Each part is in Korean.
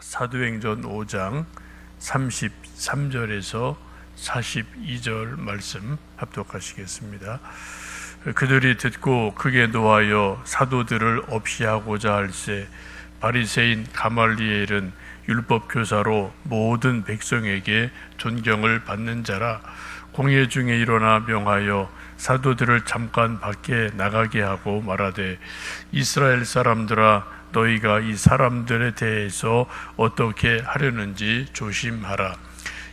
사도행전 5장 33절에서 42절 말씀 합독하시겠습니다. 그들이 듣고 크게 노하여 사도들을 없이하고자 할세 바리새인 가말리엘은 율법 교사로 모든 백성에게 존경을 받는 자라. 공회 중에 일어나 명하여 사도들을 잠깐 밖에 나가게 하고 말하되 이스라엘 사람들아 너희가 이 사람들에 대해서 어떻게 하려는지 조심하라.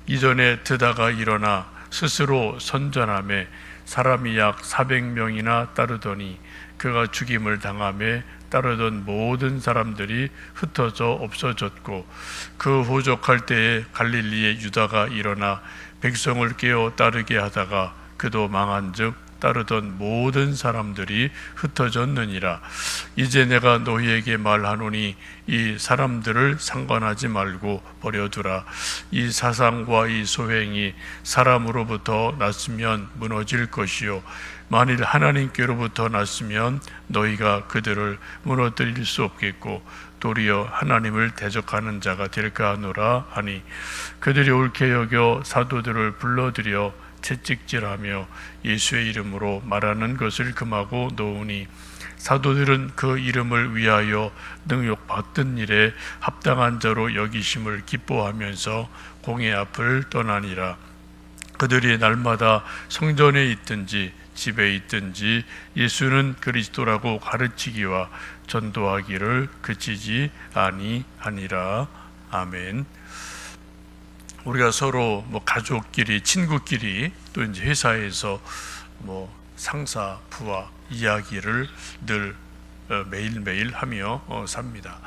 이전에 드다가 일어나 스스로 선전하며 사람이 약 400명이나 따르더니 그가 죽임을 당하며 따르던 모든 사람들이 흩어져 없어졌고 그 호적할 때에 갈릴리의 유다가 일어나 백성을 깨어 따르게 하다가 그도 망한즉 따르던 모든 사람들이 흩어졌느니라. 이제 내가 너희에게 말하노니 이 사람들을 상관하지 말고 버려두라. 이 사상과 이 소행이 사람으로부터 났으면 무너질 것이요 만일 하나님께로부터 났으면 너희가 그들을 무너뜨릴 수 없겠고 도리어 하나님을 대적하는 자가 될까 하노라 하니 그들이 옳게 여겨 사도들을 불러들여 채찍질하며 예수의 이름으로 말하는 것을 금하고 놓으니 사도들은 그 이름을 위하여 능욕받던 일에 합당한 자로 여기심을 기뻐하면서 공회 앞을 떠나니라. 그들이 날마다 성전에 있든지 집에 있든지 예수는 그리스도라고 가르치기와 전도하기를 그치지 아니하니라. 아멘. 우리가 서로 가족끼리, 친구끼리 또 이제 회사에서 상사, 부하 이야기를 늘 매일매일 하며 삽니다.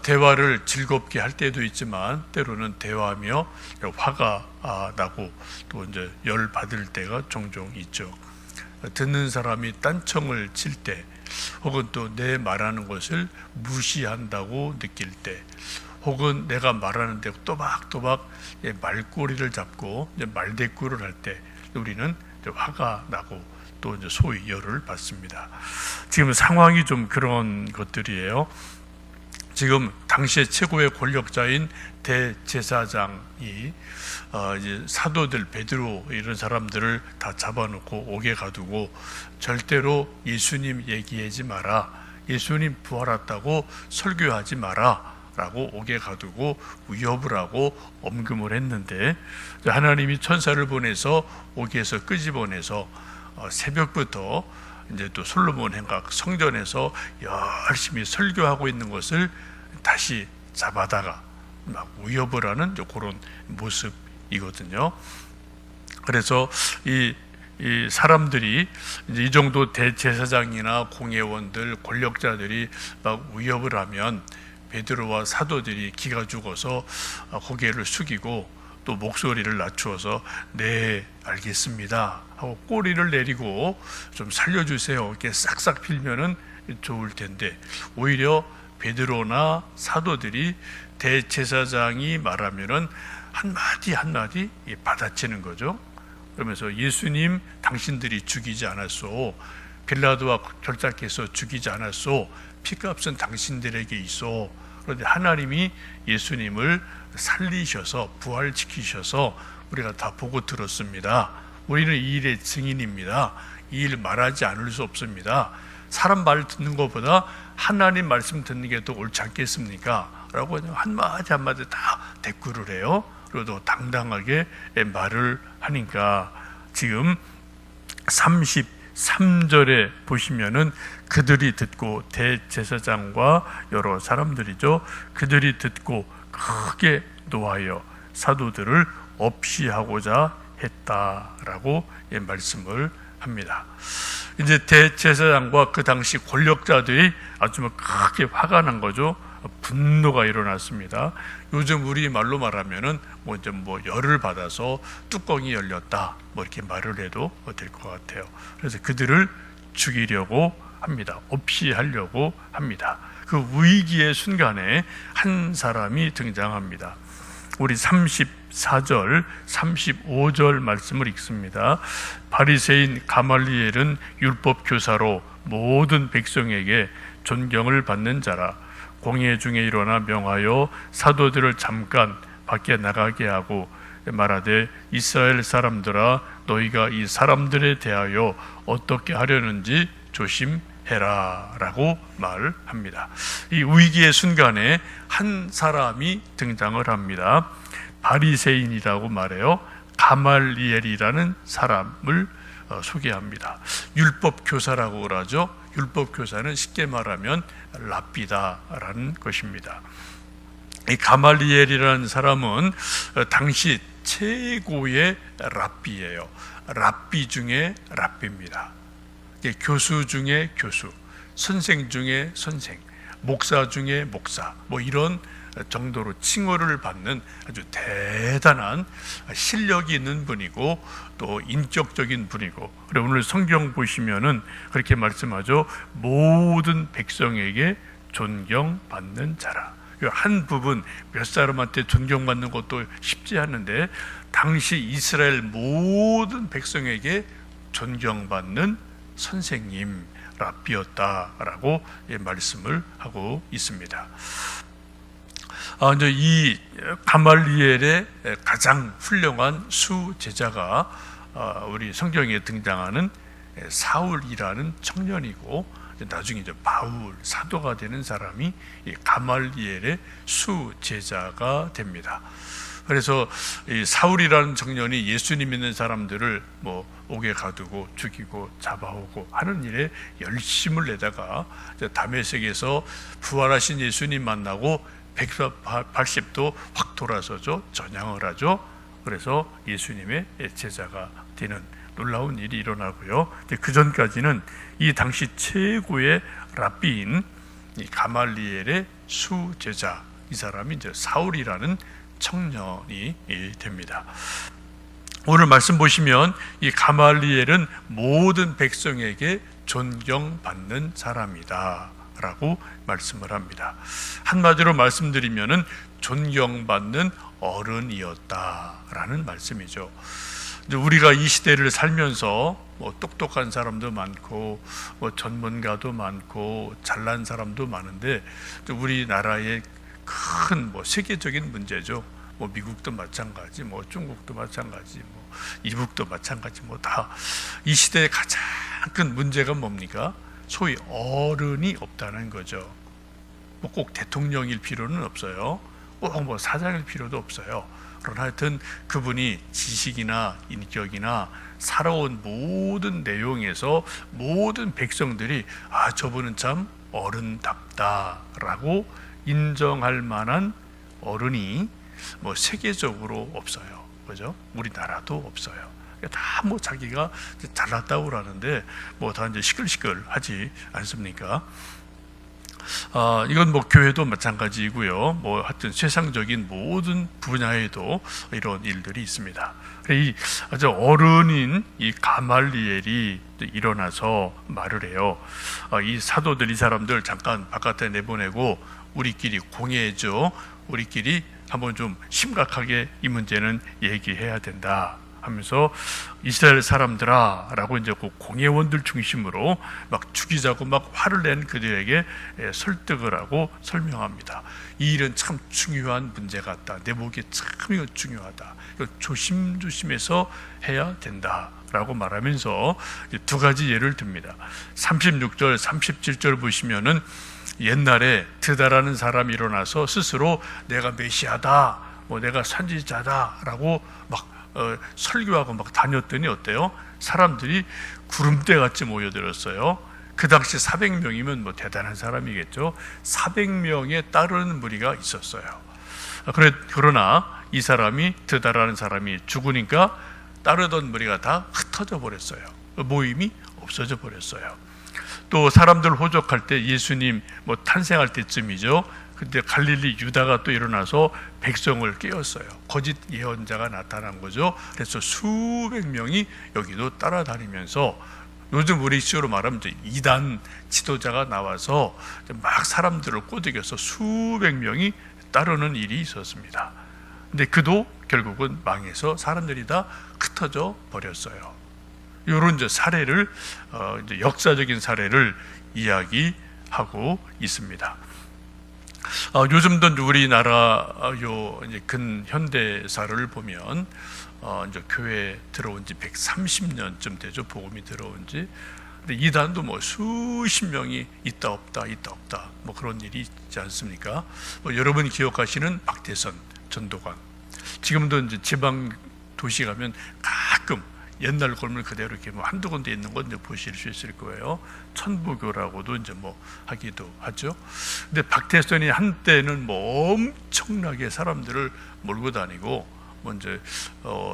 대화를 즐겁게 할 때도 있지만 때로는 대화하며 화가 나고 또 이제 열 받을 때가 종종 있죠. 듣는 사람이 딴청을 칠 때, 혹은 또 내 말하는 것을 무시한다고 느낄 때, 혹은 내가 말하는데 또박또박 말꼬리를 잡고 말대꾸를 할 때 우리는 화가 나고 또 이제 소위 열을 받습니다. 지금 상황이 좀 그런 것들이에요. 지금 당시의 최고의 권력자인 대제사장이 이제 사도들 베드로 이런 사람들을 다 잡아놓고 옥에 가두고 절대로 예수님 얘기하지 마라, 예수님 부활했다고 설교하지 마라 라고 옥에 가두고 위협을 하고 엄금을 했는데 하나님이 천사를 보내서 옥에서 끄집어내서 새벽부터 이제 또 솔로몬 행각 성전에서 열심히 설교하고 있는 것을 다시 잡아다가 막 위협을 하는 그런 모습이거든요. 그래서 이 사람들이 이제 이 정도 대제사장이나 공회원들, 권력자들이 막 위협을 하면 베드로와 사도들이 기가 죽어서 고개를 숙이고 또 목소리를 낮추어서 네 알겠습니다 하고 꼬리를 내리고 좀 살려주세요 이렇게 싹싹 빌면은 좋을 텐데 오히려 베드로나 사도들이 대제사장이 말하면은 한마디 한마디 받아치는 거죠. 그러면서 예수님 당신들이 죽이지 않았소, 빌라도와 결탁해서 죽이지 않았소, 피값은 당신들에게 있어. 그런데 하나님이 예수님을 살리셔서 부활시키셔서 우리가 다 보고 들었습니다. 우리는 이 일의 증인입니다. 이 일 말하지 않을 수 없습니다. 사람 말 듣는 것보다 하나님 말씀 듣는 게 더 옳지 않겠습니까? 라고 한마디 한마디 다 대꾸를 해요. 그리고 또 당당하게 말을 하니까 지금 33절에 보시면은 그들이 듣고 대제사장과 여러 사람들이죠. 그들이 듣고 크게 노하여 사도들을 없이 하고자 했다라고 말씀을 합니다. 이제 대제사장과 그 당시 권력자들이 아주 크게 화가 난 거죠. 분노가 일어났습니다. 요즘 우리 말로 말하면은 열을 받아서 뚜껑이 열렸다 이렇게 말을 해도 될 것 같아요. 그래서 그들을 죽이려고 합니다. 없이 하려고 합니다. 그 위기의 순간에 한 사람이 등장합니다. 우리 34절, 35절 말씀을 읽습니다. 바리새인 가말리엘은 율법 교사로 모든 백성에게 존경을 받는 자라. 공회 중에 일어나 명하여 사도들을 잠깐 밖에 나가게 하고 말하되 이스라엘 사람들아 너희가 이 사람들에 대하여 어떻게 하려는지 조심해라 라고 말합니다. 이 위기의 순간에 한 사람이 등장을 합니다. 바리새인이라고 말해요. 가말리엘이라는 사람을 소개합니다. 율법 교사라고 그러죠. 율법 교사는 쉽게 말하면 랍비다라는 것입니다. 이 가말리엘이라는 사람은 당시 최고의 랍비예요. 랍비 중에 랍비입니다. 교수 중에 교수, 선생 중에 선생, 목사 중에 목사, 뭐 이런 정도로 칭호를 받는 아주 대단한 실력이 있는 분이고 또 인격적인 분이고, 그리고 오늘 성경 보시면은 그렇게 말씀하죠. 모든 백성에게 존경받는 자라. 한 부분 몇 사람한테 존경받는 것도 쉽지 않은데 당시 이스라엘 모든 백성에게 존경받는 선생님 랍비였다라고 말씀을 하고 있습니다. 이제 이 가말리엘의 가장 훌륭한 수제자가 우리 성경에 등장하는 사울이라는 청년이고, 나중에 이제 바울 사도가 되는 사람이 이 가말리엘의 수제자가 됩니다. 그래서 이 사울이라는 청년이 예수님 믿는 사람들을 뭐 옥에 가두고 죽이고 잡아오고 하는 일에 열심을 내다가 다메섹에서 부활하신 예수님 만나고 180도 확 돌아서죠. 전향을 하죠. 그래서 예수님의 제자가 되는 놀라운 일이 일어나고요. 그 전까지는 이 당시 최고의 랍비인 이 가말리엘의 수제자, 이 사람이 이제 사울이라는 청년이 됩니다. 오늘 말씀 보시면 이 가말리엘은 모든 백성에게 존경받는 사람이다 라고 말씀을 합니다. 한마디로 말씀드리면은 존경받는 어른이었다라는 말씀이죠. 우리가 이 시대를 살면서 뭐 똑똑한 사람도 많고 뭐 전문가도 많고 잘난 사람도 많은데 우리나라의 큰 뭐 세계적인 문제죠. 뭐 미국도 마찬가지, 뭐 중국도 마찬가지, 뭐 이북도 마찬가지, 뭐 다 이 시대의 가장 큰 문제가 뭡니까? 소위 어른이 없다는 거죠. 뭐 꼭 대통령일 필요는 없어요. 꼭 뭐 사장일 필요도 없어요. 그러나 하여튼 그분이 지식이나 인격이나 살아온 모든 내용에서 모든 백성들이 저분은 참 어른답다라고 인정할 만한 어른이 뭐 세계적으로 없어요. 그죠? 우리나라도 없어요. 다 뭐 자기가 잘났다고 그러는데 뭐 다 이제 시끌시끌 하지 않습니까? 이건 뭐 교회도 마찬가지이고요. 뭐 하여튼 세상적인 모든 분야에도 이런 일들이 있습니다. 이 아주 어른인 이 가말리엘이 일어나서 말을 해요. 이 사도들, 이 사람들 잠깐 바깥에 내보내고 우리끼리 공회죠. 우리끼리 한번 좀 심각하게 이 문제는 얘기해야 된다 하면서 이스라엘 사람들아 라고 이제 그 공회원들 중심으로 막 죽이자고 막 화를 낸 그들에게 설득을 하고 설명합니다. 이 일은 참 중요한 문제 같다. 내 보기에 참 이거 중요하다. 이거 조심조심해서 해야 된다 라고 말하면서 두 가지 예를 듭니다. 36절 37절 보시면은 옛날에 드다라는 사람이 일어나서 스스로 내가 메시아다, 뭐 내가 선지자다 라고 막 설교하고 막 다녔더니 어때요? 사람들이 구름대 같이 모여들었어요. 그 당시 400명이면 뭐 대단한 사람이겠죠. 400명에 따르는 무리가 있었어요. 그러나 이 사람이 드다라는 사람이 죽으니까 따르던 무리가 다 흩어져 버렸어요. 모임이 없어져 버렸어요. 또 사람들 호적할 때 예수님 뭐 탄생할 때쯤이죠. 근데 갈릴리 유다가 또 일어나서 백성을 깨웠어요. 거짓 예언자가 나타난 거죠. 그래서 수백 명이 여기도 따라다니면서 요즘 우리 시로 말하면 이단 지도자가 나와서 막 사람들을 꼬드겨서 수백 명이 따르는 일이 있었습니다. 근데 그도 결국은 망해서 사람들이 다 흩어져 버렸어요. 이런 이제 사례를 이제 역사적인 사례를 이야기하고 있습니다. 요즘도 우리나라 요 이제 근현대사를 보면 이제 교회 들어온 지 130년쯤 되죠. 복음이 들어온 지. 근데 이단도 뭐 수십 명이 있다 없다 뭐 그런 일이 있지 않습니까? 뭐 여러분 기억하시는 박대선 전도관. 지금도 이제 지방 도시 가면 가끔 옛날 건물 그대로 이렇게 뭐 한두 군데 있는 건 이제 보실 수 있을 거예요. 천부교라고도 이제 뭐 하기도 하죠. 근데 박태선이 한때는 뭐 엄청나게 사람들을 몰고 다니고, 뭐 이제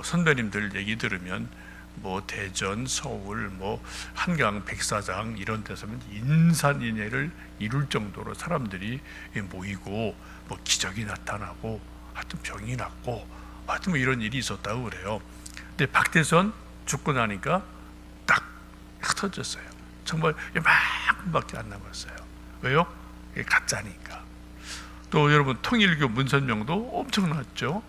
선배님들 얘기 들으면 뭐 대전, 서울, 뭐 한강, 백사장 이런 데서는 인산인해를 이룰 정도로 사람들이 모이고, 뭐 기적이 나타나고, 하여튼 병이 낫고, 하여튼 뭐 이런 일이 있었다고 그래요. 근데 박대선 죽고 나니까 딱 흩어졌어요. 정말 이만큼밖에 안 남았어요. 왜요? 이게 가짜니까. 또 여러분 통일교 문선명도 엄청났죠.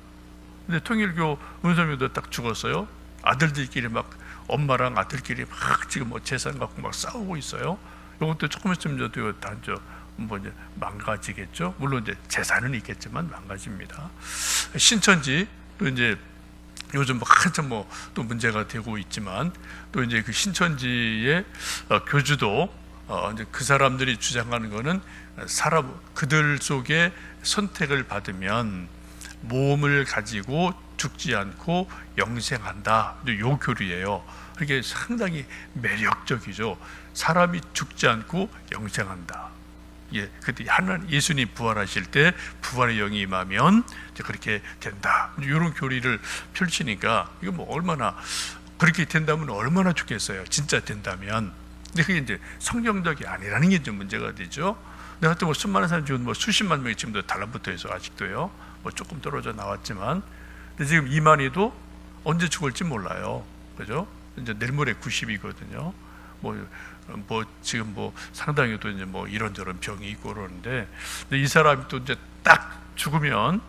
근데 통일교 문선명도 딱 죽었어요. 아들들끼리 막 엄마랑 아들끼리 막 지금 뭐 재산 갖고 막 싸우고 있어요. 이것도 조금 있으면 저도 단저 뭐 이제 망가지겠죠. 물론 이제 재산은 있겠지만 망가집니다. 신천지 또 이제 요즘 뭐 한참 뭐 또 문제가 되고 있지만, 또 이제 그 신천지의 교주도 이제 그 사람들이 주장하는 거는 사람 그들 속에 선택을 받으면 몸을 가지고 죽지 않고 영생한다. 요 교리예요. 이게 상당히 매력적이죠. 사람이 죽지 않고 영생한다. 예, 그때 하나님 예수님 부활하실 때 부활의 영이 임하면 이제 그렇게 된다. 이런 교리를 펼치니까 이거 뭐 얼마나 그렇게 된다면 얼마나 좋겠어요. 진짜 된다면. 근데 그게 이제 성경적이 아니라는 게 좀 문제가 되죠. 내가 또 뭐 수많은 사람 지금 뭐 수십만 명이 지금도 달라붙어 있어 아직도요. 뭐 조금 떨어져 나왔지만, 근데 지금 이만희도 언제 죽을지 몰라요. 그죠? 이제 내일 모레 90이거든요. 뭐 지금 뭐 상당히 또 이제 뭐 이런저런 병이 있고 그러는데, 근데 이 사람이 또 이제 딱 죽으면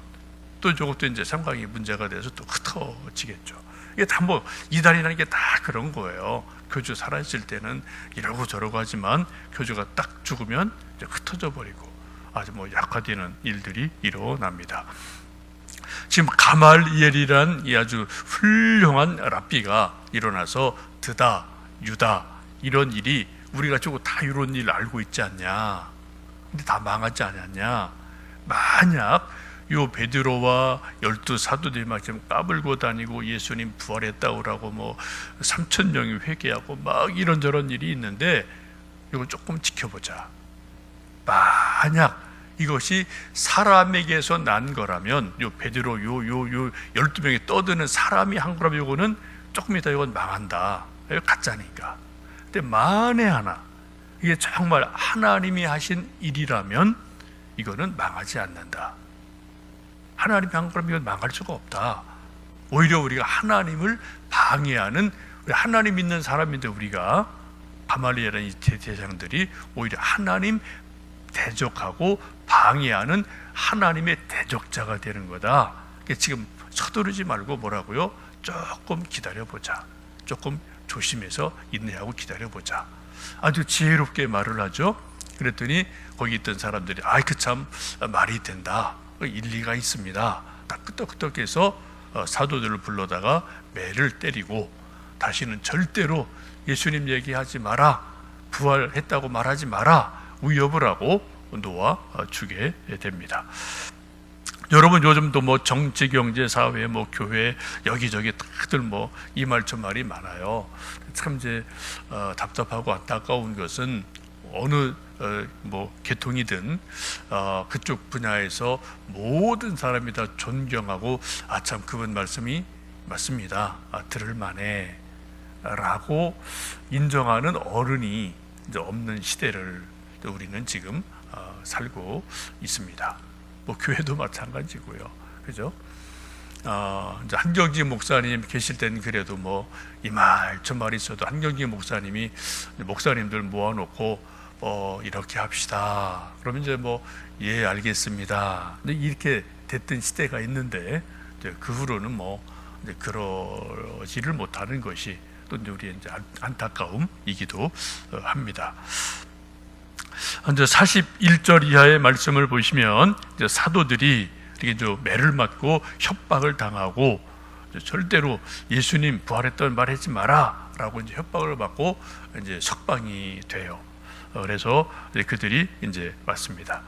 또 저것도 이제 상당히 문제가 돼서 또 흩어지겠죠. 이게 다 뭐 이단이라는 게 다 그런 거예요. 교주 살아있을 때는 이러고 저러고 하지만 교주가 딱 죽으면 이제 흩어져 버리고 아주 뭐 약화되는 일들이 일어납니다. 지금 가말리엘이란 이 아주 훌륭한 랍비가 일어나서 드다, 유다 이런 일이 우리가 저거 다 이런 일 알고 있지 않냐? 근데 다 망하지 않았냐? 만약 요 베드로와 12 사도들이 막 지금 까불고 다니고 예수님 부활했다고 그러고 뭐 3,000명이 회개하고 막 이런저런 일이 있는데, 이거 조금 지켜보자. 만약 이것이 사람에게서 난 거라면, 요 베드로 요 12명이 떠드는 사람이 한 거라면 요거는 조금 이따 이건 망한다. 이거 가짜니까. 근데 만에 하나 이게 정말 하나님이 하신 일이라면 이거는 망하지 않는다. 하나님이 한 거라면 이건 망할 수가 없다. 오히려 우리가 하나님을 방해하는, 우리 하나님 믿는 사람인데 우리가 가말리엘이라는 이 대장들이 오히려 하나님 대적하고 방해하는 하나님의 대적자가 되는 거다. 지금 서두르지 말고 뭐라고요? 조금 기다려보자. 조금 조심해서 인내하고 기다려보자. 아주 지혜롭게 말을 하죠. 그랬더니 거기 있던 사람들이 그 참 말이 된다. 일리가 있습니다. 딱 끄떡끄떡해서 사도들을 불러다가 매를 때리고, 다시는 절대로 예수님 얘기하지 마라, 부활했다고 말하지 마라, 위협을 하고 놓아 주게 됩니다. 여러분 요즘도 뭐 정치, 경제, 사회, 뭐 교회 여기저기 다들 뭐 이 말 저 말이 많아요. 참 이제 답답하고 안타까운 것은 어느 뭐 계통이든 그쪽 분야에서 모든 사람이 다 존경하고 참 그분 말씀이 맞습니다. 들을 만해 라고 인정하는 어른이 이제 없는 시대를 우리는 지금 살고 있습니다. 뭐 교회도 마찬가지고요. 그죠? 이제 한경직 목사님 계실 때는 그래도 뭐 이 말 저 말 있어도 한경직 목사님이 목사님들 모아놓고 이렇게 합시다. 그러면 이제 뭐 예 알겠습니다. 근데 이렇게 됐던 시대가 있는데, 이제 그 후로는 뭐 이제 그러지를 못하는 것이 또 이제 우리의 이제 안타까움이기도 합니다. 이제 41절 이하의 말씀을 보시면 이제 사도들이 이렇게 좀 매를 맞고 협박을 당하고 절대로 예수님 부활했던 말 하지 마라라고 이제 협박을 받고 이제 석방이 돼요. 그래서 이제 그들이 이제 왔습니다.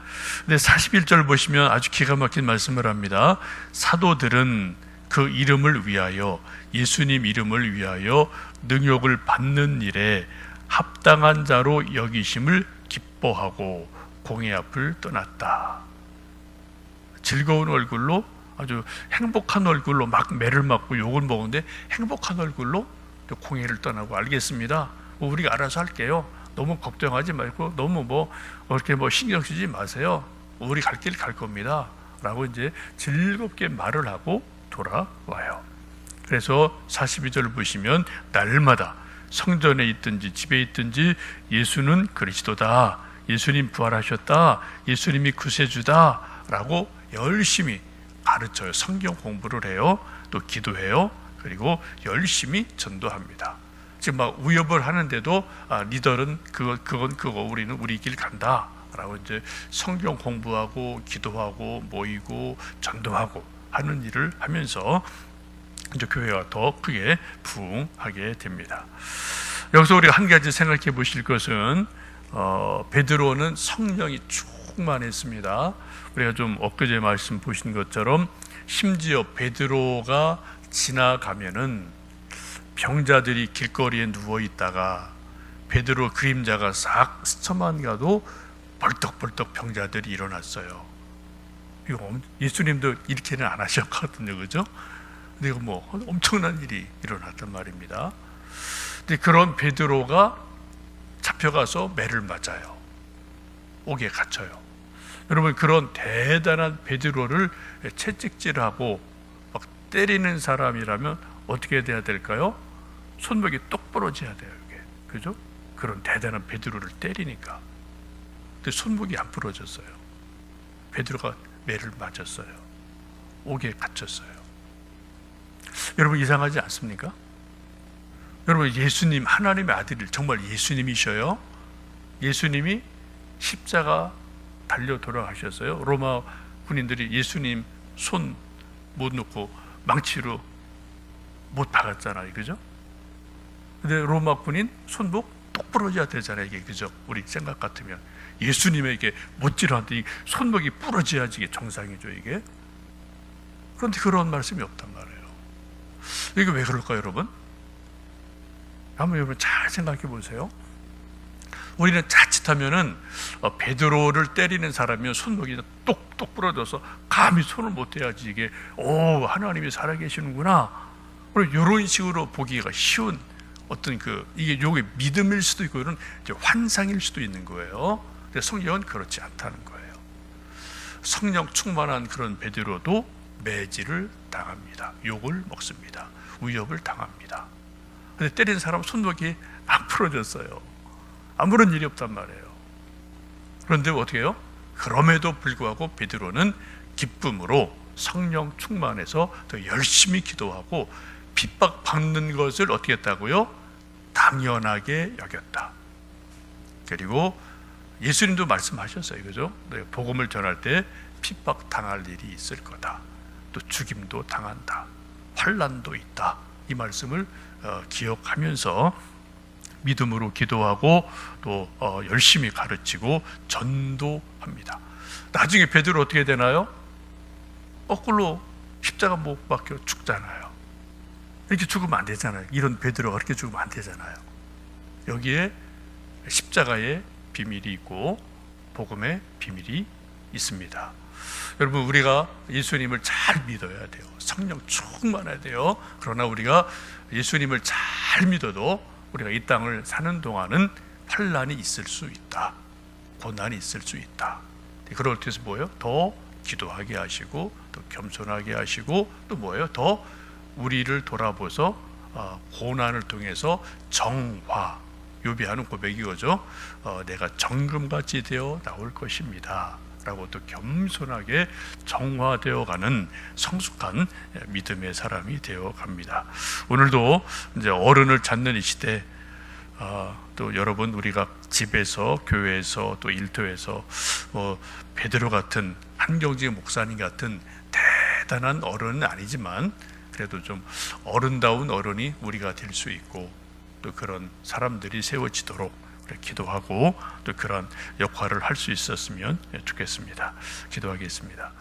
근데 41절 보시면 아주 기가 막힌 말씀을 합니다. 사도들은 그 이름을 위하여, 예수님 이름을 위하여 능욕을 받는 일에 합당한 자로 여기심을 기뻐하고 공회 앞을 떠났다. 즐거운 얼굴로, 아주 행복한 얼굴로 막 매를 맞고 욕을 먹는데 행복한 얼굴로 공회를 떠나고, 알겠습니다, 우리가 알아서 할게요, 너무 걱정하지 말고 너무 이렇게 신경 쓰지 마세요, 우리 갈 길 갈 겁니다 라고 이제 즐겁게 말을 하고 돌아와요. 그래서 42절 보시면 날마다 성전에 있든지 집에 있든지 예수는 그리스도다, 예수님 부활하셨다, 예수님이 구세주다 라고 열심히 가르쳐요. 성경 공부를 해요. 또 기도해요. 그리고 열심히 전도합니다. 지금 막 위협을 하는데도 리더는 그건 그거, 우리는 우리 길 간다 라고 이제 성경 공부하고 기도하고 모이고 전도하고 하는 일을 하면서 이제 교회가 더 크게 부흥하게 됩니다. 여기서 우리가 한 가지 생각해 보실 것은 베드로는 성령이 충만했습니다. 우리가 좀 엊그제 말씀 보신 것처럼 심지어 베드로가 지나가면은 병자들이 길거리에 누워 있다가 베드로 그림자가 싹 스쳐만 가도 벌떡벌떡 병자들이 일어났어요. 이거 예수님도 이렇게는 안 하셨거든요, 그죠? 근데 이거 엄청난 일이 일어났단 말입니다. 근데 그런 베드로가 잡혀가서 매를 맞아요. 옥에 갇혀요. 여러분, 그런 대단한 베드로를 채찍질하고 막 때리는 사람이라면 어떻게 돼야 될까요? 손목이 똑 부러져야 돼요, 이게. 그죠? 그런 대단한 베드로를 때리니까. 근데 손목이 안 부러졌어요. 베드로가 매를 맞았어요. 옥에 갇혔어요. 여러분, 이상하지 않습니까? 여러분, 예수님, 하나님의 아들이 정말 예수님이셔요. 예수님이 십자가 달려 돌아가셨어요. 로마 군인들이 예수님 손 못 놓고 망치로 못 박았잖아요, 그죠? 근데 로마 군인 손목 똑 부러져야 되잖아요, 이게, 그죠? 우리 생각 같으면 예수님에게 못질하는데 손목이 부러져야지 이게 정상이죠, 이게. 그런데 그런 말씀이 없단 말이에요. 이게 왜 그럴까요, 여러분? 한번 여러분 잘 생각해 보세요. 우리는 자칫하면은 베드로를 때리는 사람이면 손목이 똑똑 부러져서 감히 손을 못 대야지 이게 하나님이 살아계시는구나, 이런 식으로 보기가 쉬운 어떤 이게 요게 믿음일 수도 있고 이런 환상일 수도 있는 거예요. 근데 성경은 그렇지 않다는 거예요. 성령 충만한 그런 베드로도 매질을 당합니다. 욕을 먹습니다. 위협을 당합니다. 근데 때린 사람 손목이 안 부러졌어요. 아무런 일이 없단 말이에요. 그런데 어떻게 해요? 그럼에도 불구하고 베드로는 기쁨으로 성령 충만해서 더 열심히 기도하고 핍박받는 것을 어떻게 했다고요? 당연하게 여겼다. 그리고 예수님도 말씀하셨어요, 그죠? 복음을 전할 때 핍박 당할 일이 있을 거다. 또 죽임도 당한다. 환난도 있다. 이 말씀을 기억하면서 믿음으로 기도하고 또 열심히 가르치고 전도합니다. 나중에 베드로 어떻게 되나요? 거꾸로 십자가 못 박혀 죽잖아요. 이렇게 죽으면 안 되잖아요. 이런 베드로가 그렇게 죽으면 안 되잖아요. 여기에 십자가의 비밀이 있고 복음의 비밀이 있습니다. 여러분, 우리가 예수님을 잘 믿어야 돼요. 성령 충만해야 돼요. 그러나 우리가 예수님을 잘 믿어도 우리가 이 땅을 사는 동안은 환난이 있을 수 있다. 고난이 있을 수 있다. 그럴 때서 뭐예요? 더 기도하게 하시고 또 겸손하게 하시고 또 뭐예요? 더 우리를 돌아보서 고난을 통해서 정화, 요비하는 고백이 거죠. 내가 정금같이 되어 나올 것입니다 라고 또 겸손하게 정화되어가는 성숙한 믿음의 사람이 되어갑니다. 오늘도 이제 어른을 찾는 이 시대, 또 여러분 우리가 집에서 교회에서 또 일터에서 베드로 같은 한경직 목사님 같은 대단한 어른은 아니지만 그래도 좀 어른다운 어른이 우리가 될 수 있고 또 그런 사람들이 세워지도록 기도하고 또 그런 역할을 할 수 있었으면 좋겠습니다. 기도하겠습니다.